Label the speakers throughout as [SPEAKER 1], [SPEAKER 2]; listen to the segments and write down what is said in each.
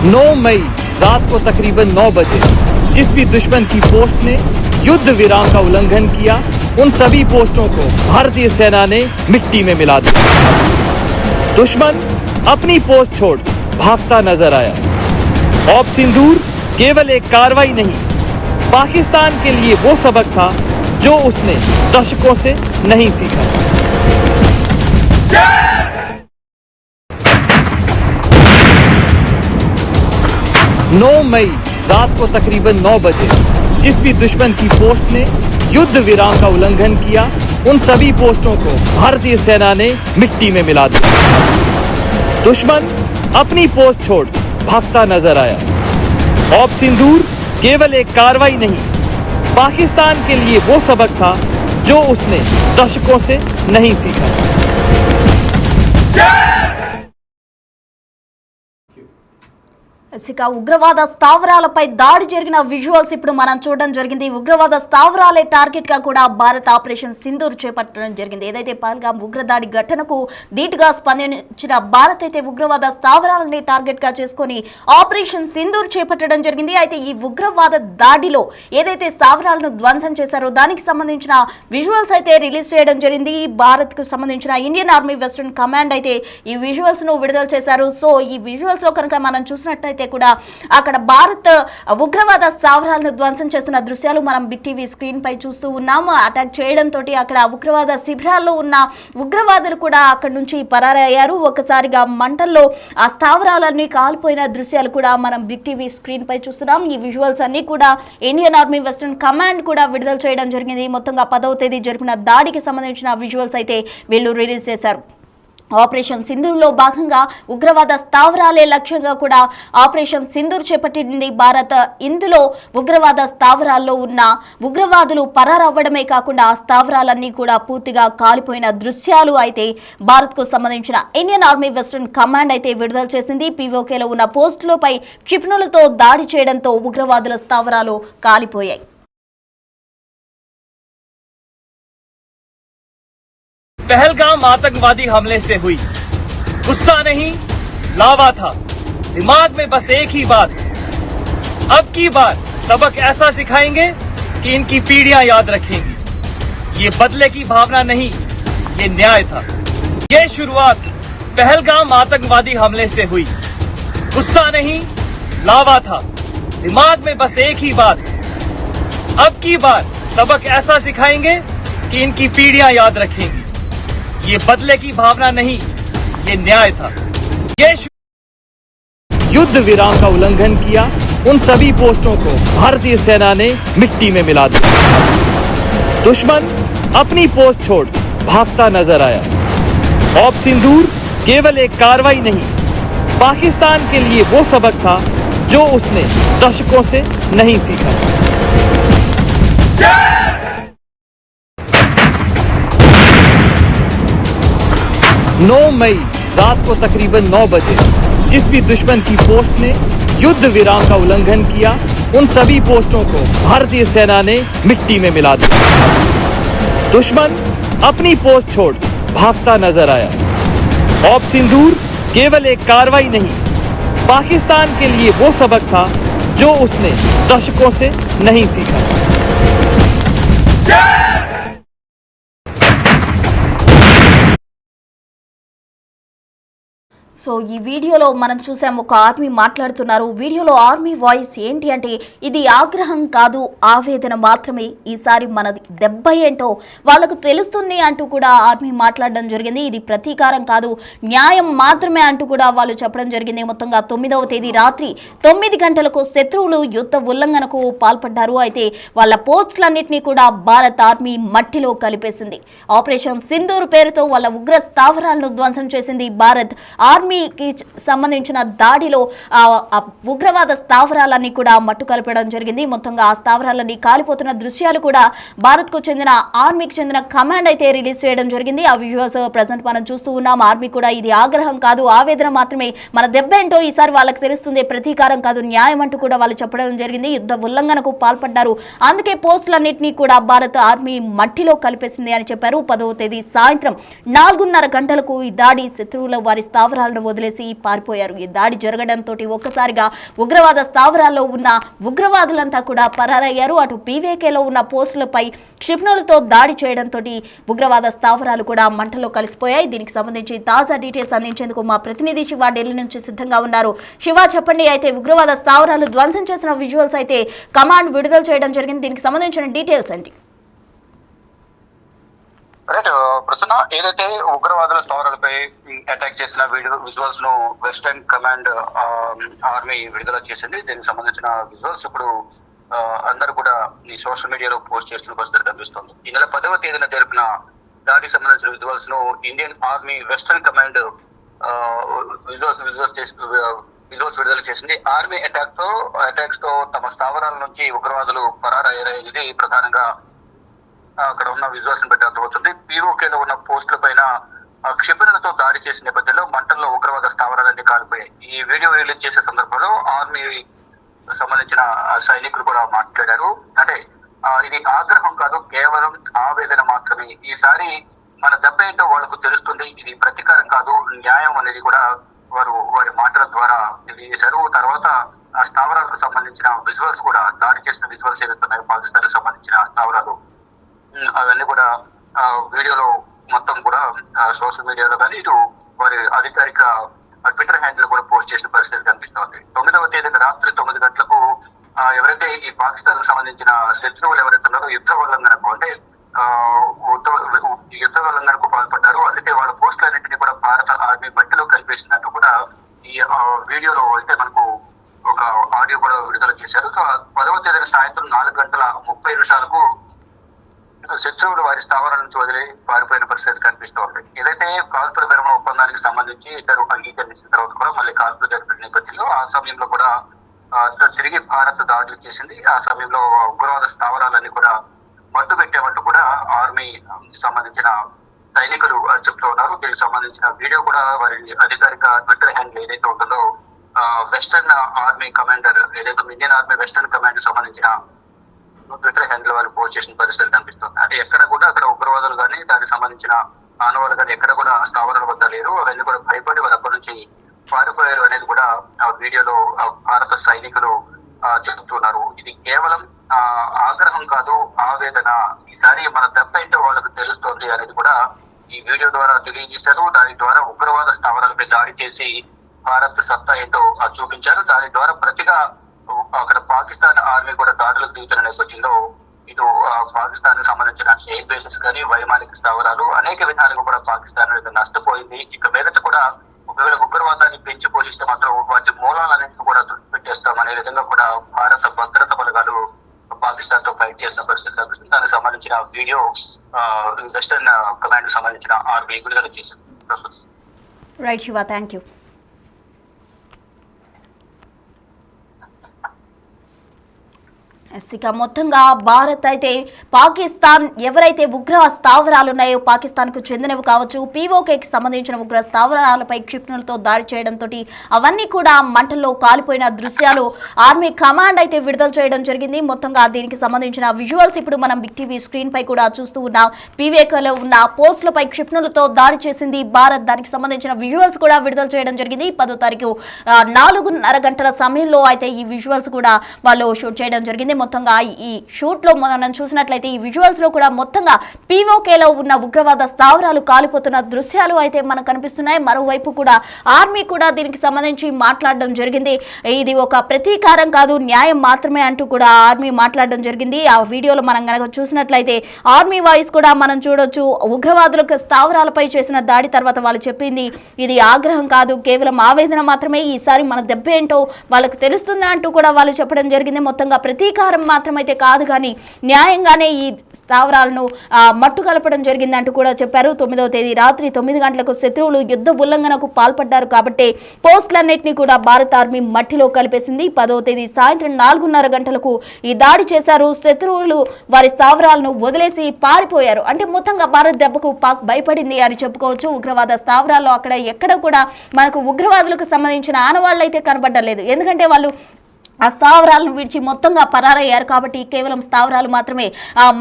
[SPEAKER 1] 9 मई रात को तकरीबन 9 बजे जिस भी दुश्मन की पोस्ट ने युद्ध विराम का उल्लंघन किया, उन सभी पोस्टों को भारतीय सेना ने मिट्टी में मिला दिया। दुश्मन अपनी पोस्ट छोड़ भागता नजर आया। ऑप सिंदूर केवल एक कार्रवाई नहीं, पाकिस्तान के लिए वो सबक था जो उसने दशकों से नहीं सीखा। 9 मई रात को तकरीबन 9 बजे जिस भी दुश्मन की पोस्ट ने युद्ध विराम का उल्लंघन किया, उन सभी पोस्टों को भारतीय सेना ने मिट्टी में मिला दिया। दुश्मन अपनी पोस्ट छोड़ भागता नजर आया। ऑप सिंदूर केवल एक कार्रवाई नहीं, पाकिस्तान के लिए वो सबक था जो उसने दशकों से नहीं सीखा।
[SPEAKER 2] ఇక ఉగ్రవాద స్థావరాలపై దాడి జరిగిన విజువల్స్ ఇప్పుడు మనం చూడడం జరిగింది. ఉగ్రవాద స్థావరాలే టార్గెట్ గా కూడా భారత్ ఆపరేషన్ సింధూర్ చేపట్టడం జరిగింది. ఏదైతే పహల్గామ్ ఉగ్రదాడి ఘటనకు ధీటుగా స్పందించిన భారత్ అయితే ఉగ్రవాద స్థావరాలని టార్గెట్ గా చేసుకుని ఆపరేషన్ సింధూర్ చేపట్టడం జరిగింది. అయితే ఈ ఉగ్రవాద దాడిలో ఏదైతే స్థావరాలను ధ్వంసం చేశారో దానికి సంబంధించిన విజువల్స్ అయితే రిలీజ్ చేయడం జరిగింది. భారత్ కు సంబంధించిన ఇండియన్ ఆర్మీ వెస్టర్న్ కమాండ్ అయితే ఈ విజువల్స్ ను విడుదల చేశారు. సో ఈ విజువల్స్ లో కనుక మనం చూసినట్లయితే కూడా అక్కడ భారత్ ఉగ్రవాద స్థావరాలను ధ్వంసం చేస్తున్న దృశ్యాలు మనం బిగ్ టీవీ స్క్రీన్ పై చూస్తూ ఉన్నాము. అటాక్ చేయడంతో అక్కడ ఉగ్రవాద శిబిరాల్లో ఉన్న ఉగ్రవాదులు కూడా అక్కడ నుంచి పరారయ్యారు. ఒకసారిగా మంటల్లో ఆ స్థావరాలన్నీ కాలిపోయిన దృశ్యాలు కూడా మనం బిగ్ టీవీ స్క్రీన్ పై చూస్తున్నాం. ఈ విజువల్స్ అన్ని కూడా ఇండియన్ ఆర్మీ వెస్టర్న్ కమాండ్ కూడా విడుదల చేయడం జరిగింది. మొత్తంగా 10వ తేదీ జరిపిన దాడికి సంబంధించిన విజువల్స్ అయితే వీళ్ళు రిలీజ్ చేశారు. ఆపరేషన్ సింధూర్లో భాగంగా ఉగ్రవాద స్థావరాలే లక్ష్యంగా కూడా ఆపరేషన్ సింధూర్ చేపట్టింది భారత్. ఇందులో ఉగ్రవాద స్థావరాల్లో ఉన్న ఉగ్రవాదులు పరారవ్వడమే కాకుండా ఆ స్థావరాలన్నీ కూడా పూర్తిగా కాలిపోయిన దృశ్యాలు అయితే భారత్కు సంబంధించిన ఇండియన్ ఆర్మీ వెస్టర్న్ కమాండ్ అయితే విడుదల చేసింది. పీఓకేలో ఉన్న పోస్టులపై క్షిపణులతో దాడి చేయడంతో ఉగ్రవాదుల స్థావరాలు కాలిపోయాయి.
[SPEAKER 1] पहलगाम आतंकवादी हमले से हुई गुस्सा नहीं लावा था, दिमाग में बस एक ही बात, अब की बार सबक ऐसा सिखाएंगे कि इनकी पीढ़ियां याद रखेंगी। ये बदले की भावना नहीं, ये न्याय था। ये शुरुआत पहलगाम आतंकवादी हमले से हुई गुस्सा नहीं लावा था, दिमाग में बस एक ही बात, अब की बार सबक ऐसा सिखाएंगे कि इनकी पीढ़ियां याद रखेंगी। ये बदले की भावना नहीं, ये न्याय था। ये युद्ध विराम का उल्लंघन किया, उन सभी पोस्टों को भारतीय सेना ने मिट्टी में मिला दिया। दुश्मन अपनी पोस्ट छोड़ भागता नजर आया। ऑप सिंदूर केवल एक कार्रवाई नहीं, पाकिस्तान के लिए वो सबक था जो उसने दशकों से नहीं सीखा। नौ मई रात को तकरीबन 9 बजे जिस भी दुश्मन की पोस्ट ने युद्ध विराम का उल्लंघन किया, उन सभी पोस्टों को भारतीय सेना ने मिट्टी में मिला दिया। दुश्मन अपनी पोस्ट छोड़ भागता नजर आया। ऑप सिंदूर केवल एक कार्रवाई नहीं, पाकिस्तान के लिए वो सबक था जो उसने दशकों से नहीं सीखा।
[SPEAKER 2] సో ఈ వీడియోలో మనం చూసాం, ఒక ఆర్మీ మాట్లాడుతున్నారు. వీడియోలో ఆర్మీ వాయిస్ ఏంటి అంటే, ఇది ఆగ్రహం కాదు, ఆవేదన మాత్రమే. ఈసారి మన దెబ్బ ఏంటో వాళ్ళకు తెలుస్తుంది అంటూ కూడా ఆర్మీ మాట్లాడడం జరిగింది. ఇది ప్రతీకారం కాదు, న్యాయం మాత్రమే అంటూ కూడా వాళ్ళు చెప్పడం జరిగింది. మొత్తంగా 9వ తేదీ రాత్రి 9 గంటలకు శత్రువులు యుద్ధ ఉల్లంఘనకు పాల్పడ్డారు. అయితే వాళ్ళ పోస్టులన్నింటినీ కూడా భారత్ ఆర్మీ మట్టిలో కలిపేసింది. ఆపరేషన్ సింధూర్ పేరుతో వాళ్ళ ఉగ్ర స్థావరాలను ధ్వంసం చేసింది భారత్. ఆర్మీకి సంబంధించిన దాడిలో ఉగ్రవాద స్థావరాలన్నీ కూడా మట్టు కలపడం జరిగింది. మొత్తంగా ఆ స్థావరాలన్నీ కాలిపోతున్న దృశ్యాలు కూడా భారత్ కు చెందిన ఆర్మీకి చెందిన కమాండ్ అయితే రిలీజ్ చేయడం జరిగింది. ఆ విజువల్స్ ప్రెజెంట్ మనం చూస్తూ ఉన్నాం. ఆర్మీ కూడా ఇది ఆగ్రహం కాదు, ఆవేదన మాత్రమే, మన దెబ్బ ఏంటో ఈసారి వాళ్ళకి తెలుస్తుంది, ప్రతీకారం కాదు, న్యాయం అంటూ కూడా వాళ్ళు చెప్పడం జరిగింది. యుద్ధ ఉల్లంఘనకు పాల్పడ్డారు, అందుకే పోస్టులన్నింటినీ కూడా భారత్ ఆర్మీ మట్టిలో కలిపేసింది అని చెప్పారు. 10వ తేదీ సాయంత్రం 4:30 గంటలకు ఈ దాడి శత్రువుల వారి స్థావరాలను స్థావరాలను వదిలేసి పారిపోయారు. ఈ దాడి జరగడంతో ఒక్కసారిగా ఉగ్రవాద స్థావరాల్లో ఉన్న ఉగ్రవాదులంతా కూడా పరారయ్యారు. అటు పీవీకేలో ఉన్న పోస్టులపై క్షిపణులతో దాడి చేయడంతో ఉగ్రవాద స్థావరాలు కూడా మంటల్లో కలిసిపోయాయి. దీనికి సంబంధించి తాజా డీటెయిల్స్ అందించేందుకు మా ప్రతినిధి శివ ఢిల్లీ నుంచి సిద్ధంగా ఉన్నారు. శివ, చెప్పండి. అయితే ఉగ్రవాద స్థావరాలు ధ్వంసం చేసిన విజువల్స్ అయితే కమాండ్ విడుదల చేయడం జరిగింది. దీనికి సంబంధించిన డీటెయిల్స్ ఏంటి?
[SPEAKER 3] రైట్ ప్రసన్న, ఏదైతే ఉగ్రవాదుల స్థావరాలపై అటాక్ చేసిన విజువల్స్ ను వెస్టర్న్ కమాండ్ ఆర్మీ విడుదల చేసింది. దీనికి సంబంధించిన విజువల్స్ ఇప్పుడు అందరూ కూడా ఈ సోషల్ మీడియాలో పోస్ట్ చేస్తున్న పరిస్థితి కనిపిస్తుంది. ఈ నెల 10వ తేదీన జరిపిన దాడికి సంబంధించిన విజువల్స్ ను Indian army western command visuals విడుదల చేసింది. ఆర్మీ అటాక్స్ తో తమ స్థావరాల నుంచి ఉగ్రవాదులు పరారయ్యేది ప్రధానంగా అక్కడ ఉన్న విజువల్స్ బట్టి అర్థమవుతుంది. పీఓకేలో ఉన్న పోస్టుల పైన క్షిపణులతో దాడి చేసిన నేపథ్యంలో మంటల్లో ఉగ్రవాద స్థావరాలన్నీ కాలిపోయాయి. ఈ వీడియో రిలీజ్ చేసే సందర్భంలో ఆర్మీ సంబంధించిన సైనికులు కూడా మాట్లాడారు. అంటే ఇది ఆగ్రహం కాదు, కేవలం ఆవేదన మాత్రమే. ఈసారి మన దెబ్బ ఏంటో వాళ్ళకు తెలుస్తుంది. ఇది ప్రతీకారం కాదు, న్యాయం అనేది కూడా వారి మాటల ద్వారా తెలియజేశారు. తర్వాత ఆ స్థావరాలకు సంబంధించిన విజువల్స్ కూడా, దాడి చేసిన విజువల్స్ ఏవైతున్నాయో పాకిస్తాన్ కి సంబంధించిన స్థావరాలు, అవన్నీ కూడా వీడియోలో మొత్తం కూడా సోషల్ మీడియాలో కానీ ఇటు వారి అధికారిక ట్విట్టర్ హ్యాండిల్ కూడా పోస్ట్ చేసిన పరిస్థితి కనిపిస్తుంది. 9వ తేదీన రాత్రి 9 గంటలకు ఎవరైతే ఈ పాకిస్తాన్ కు సంబంధించిన శత్రువులు ఎవరైతే ఉన్నారో యుద్ధ ఉల్లంఘనకు, అంటే యుద్ధ ఉల్లంఘనకు పాల్పడ్డారు. అందుకే వాళ్ళ పోస్టులన్నింటినీ కూడా భారత ఆర్మీ మట్టిలో కలిపేసినట్టు కూడా ఈ వీడియోలో అయితే మనకు ఒక ఆడియో కూడా విడుదల చేశారు. సో 10వ తేదీన సాయంత్రం 4:30 శత్రువులు వారి స్థావరాల నుంచి వదిలి పారిపోయిన పరిస్థితి కనిపిస్తోంది. ఏదైతే కాల్పుల విరమణ ఒప్పందానికి సంబంధించి ఇద్దరు అంగీకరించిన తర్వాత కూడా మళ్ళీ కాల్పులు జరిపిన నేపథ్యంలో ఆ సమయంలో కూడా తిరిగి భారత్ దాడులు చేసింది. ఆ సమయంలో ఉగ్రవాద స్థావరాలన్నీ కూడా మట్టు పెట్టేమంటూ కూడా ఆర్మీ సంబంధించిన సైనికులు చెప్తూ ఉన్నారు. దీనికి సంబంధించిన వీడియో కూడా వారి అధికారిక ట్విట్టర్ హ్యాండిల్ ఏదైతే ఉంటుందో వెస్టర్న్ ఆర్మీ కమాండర్, ఏదైతే ఇండియన్ ఆర్మీ వెస్టర్న్ కమాండ్ సంబంధించిన ట్విట్టర్ హ్యాండిల్ వారు పోస్ట్ చేసిన పరిస్థితి కనిపిస్తుంది. అంటే ఎక్కడ కూడా అక్కడ ఉగ్రవాదులు కానీ దానికి సంబంధించిన ఆనవాళ్ళు కానీ ఎక్కడ కూడా స్థావరాల వద్ద లేరు. అవన్నీ కూడా భయపడి వారు అక్కడి నుంచి పారిపోయారు అనేది కూడా ఆ వీడియోలో భారత సైనికులు చెబుతున్నారు. ఇది కేవలం ఆగ్రహం కాదు, ఆవేదన. ఈసారి మన దెబ్బ ఏంటో వాళ్ళకు తెలుస్తోంది అనేది కూడా ఈ వీడియో ద్వారా తెలియజేశారు. దాని ద్వారా ఉగ్రవాద స్థావరాలపై దాడి చేసి భారత్ సత్తా ఏంటో చూపించారు. దాని ద్వారా ప్రతిగా అక్కడ పాకిస్తాన్ ఆర్మీ కూడా దాడులకు దిగుతున్న నేపథ్యంలో ఇటు పాకిస్తాన్ కి సంబంధించిన ఎయిర్ బేసెస్ కానీ వైమానిక స్థావరాలు అనేక విధాలుగా కూడా పాకిస్తాన్ నష్టపోయింది. ఇక మీదట కూడా ఒకవేళ ఉగ్రవాదాన్ని పెంచి పోషిస్తే మాత్రం వాటి మూలాలన్నింటినీ కూడా తుడిచిపెట్టేస్తాం అనే విధంగా కూడా భారత భద్రతా బలగాలు పాకిస్తాన్ తో ఫైట్ చేసిన పరిస్థితి కనిపిస్తుంది. దానికి సంబంధించిన వీడియో వెస్టర్న్ కమాండ్ సంబంధించిన ఆర్మీ విడుదల చేసింది.
[SPEAKER 2] Right Shiva, thank you. ఇక మొత్తంగా భారత్ అయితే పాకిస్తాన్ ఎవరైతే ఉగ్ర స్థావరాలు ఉన్నాయో పాకిస్తాన్కు చెందినవి కావచ్చు, పీఓకేకి సంబంధించిన ఉగ్ర స్థావరాలపై క్షిపణులతో దాడి చేయడంతో అవన్నీ కూడా మంటల్లో కాలిపోయిన దృశ్యాలు ఆర్మీ కమాండ్ అయితే విడుదల చేయడం జరిగింది. మొత్తంగా దీనికి సంబంధించిన విజువల్స్ ఇప్పుడు మనం బిగ్ టీవీ స్క్రీన్ పై కూడా చూస్తూ ఉన్నాం. పీఓకేలో ఉన్న పోస్టులపై క్షిపణులతో దాడి చేసింది భారత్. దానికి సంబంధించిన విజువల్స్ కూడా విడుదల చేయడం జరిగింది. 10వ తారీఖు 4:30 గంటల సమయంలో అయితే ఈ విజువల్స్ కూడా వాళ్ళు షూట్ చేయడం జరిగింది. మొత్తంగా ఈ షూట్ లో మనం చూసినట్లయితే ఈ విజువల్స్ లో కూడా మొత్తంగా పీఓకేలో ఉన్న ఉగ్రవాద స్థావరాలు కాలిపోతున్న దృశ్యాలు అయితే మనకు కనిపిస్తున్నాయి. మరోవైపు కూడా ఆర్మీ కూడా దీనికి సంబంధించి మాట్లాడడం జరిగింది. ఇది ఒక ప్రతీకారం కాదు, న్యాయం మాత్రమే అంటూ కూడా ఆర్మీ మాట్లాడడం జరిగింది. ఆ వీడియోలో మనం కనుక చూసినట్లయితే ఆర్మీ వాయిస్ కూడా మనం చూడొచ్చు. ఉగ్రవాదులకు స్థావరాలపై చేసిన దాడి తర్వాత వాళ్ళు చెప్పింది ఇది ఆగ్రహం కాదు, కేవలం ఆవేదన మాత్రమే. ఈసారి మన దెబ్బ ఏంటో వాళ్ళకు తెలుస్తుంది అంటూ కూడా వాళ్ళు చెప్పడం జరిగింది. మొత్తంగా ప్రతీకారం మాత్రమైతే కాదు కానీ న్యాయంగానే ఈ స్థావరాలను మట్టు కలపడం జరిగిందంటూ కూడా చెప్పారు. 9వ తేదీ రాత్రి 9 గంటలకు శత్రువులు యుద్ధ ఉల్లంఘనకు పాల్పడ్డారు కాబట్టి పోస్టులన్నింటినీ కూడా భారత ఆర్మీ మట్టిలో కలిపేసింది. 10వ తేదీ సాయంత్రం 4:30 గంటలకు ఈ దాడి చేశారు. శత్రువులు వారి స్థావరాలను వదిలేసి పారిపోయారు. అంటే మొత్తంగా భారత్ దెబ్బకు పాక్ భయపడింది అని చెప్పుకోవచ్చు. ఉగ్రవాద స్థావరాల్లో అక్కడ ఎక్కడ కూడా మనకు ఉగ్రవాదులకు సంబంధించిన ఆనవాళ్ళు అయితే కనబడలేదు. ఎందుకంటే వాళ్ళు ఆ స్థావరాలను విడిచి మొత్తంగా పరారయ్యారు. కాబట్టి కేవలం స్థావరాలు మాత్రమే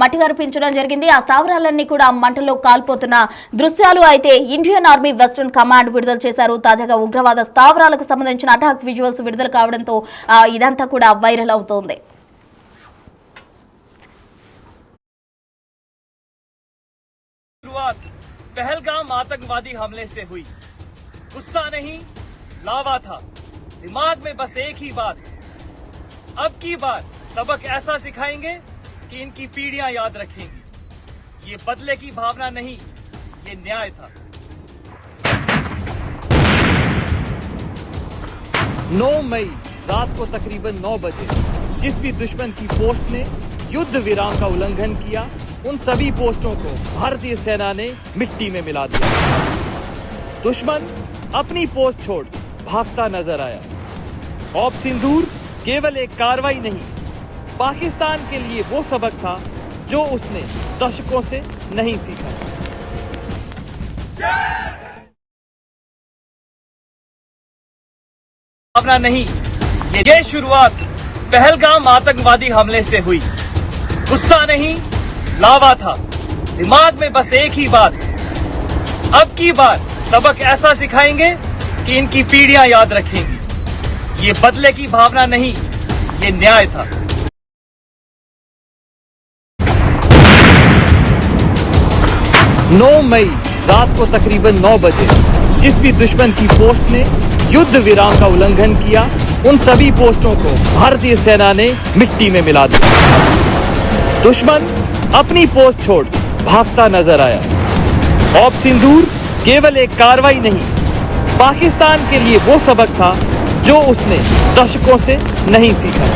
[SPEAKER 2] మట్టిగరిపించడం జరిగింది. ఆ స్థావరాలన్నీ కూడా మంటల్లో కాలిపోతున్న దృశ్యాలు అయితే ఇండియన్ ఆర్మీ వెస్టర్న్ కమాండ్ విడుదల చేశారు. తాజాగా ఉగ్రవాద స్థావరాలకు సంబంధించిన అటాక్ విజువల్స్ విడుదల కావడంతో ఇదంతా కూడా వైరల్ అవుతోంది.
[SPEAKER 1] शुरुआत पहलगाम आतंकवादी हमले से हुई। गुस्सा नहीं, लावा था। दिमाग में बस एक ही बात, अब की बार सबक ऐसा सिखाएंगे कि इनकी पीढ़ियां याद रखेंगी। ये बदले की भावना नहीं, ये न्याय था। 9 मई रात को तकरीबन 9 बजे जिस भी दुश्मन की पोस्ट ने युद्ध विराम का उल्लंघन किया, उन सभी पोस्टों को भारतीय सेना ने मिट्टी में मिला दिया। दुश्मन अपनी पोस्ट छोड़ भागता नजर आया। ऑप सिंदूर केवल एक कार्रवाई नहीं, पाकिस्तान के लिए वो सबक था जो उसने दशकों से नहीं सीखा। भावना नहीं, ये शुरुआत पहलगाम आतंकवादी हमले से हुई। गुस्सा नहीं, लावा था। दिमाग में बस एक ही बात, अब की बार सबक ऐसा सिखाएंगे कि इनकी पीढ़ियां याद रखेंगी। ये बदले की भावना नहीं, ये न्याय था। नौ मई रात को तकरीबन 9 बजे जिस भी दुश्मन की पोस्ट ने युद्ध विराम का उल्लंघन किया, उन सभी पोस्टों को भारतीय सेना ने मिट्टी में मिला दिया। दुश्मन अपनी पोस्ट छोड़ भागता नजर आया। ऑप सिंदूर केवल एक कार्रवाई नहीं, पाकिस्तान के लिए वो सबक था जो उसने दशकों से नहीं सीखा।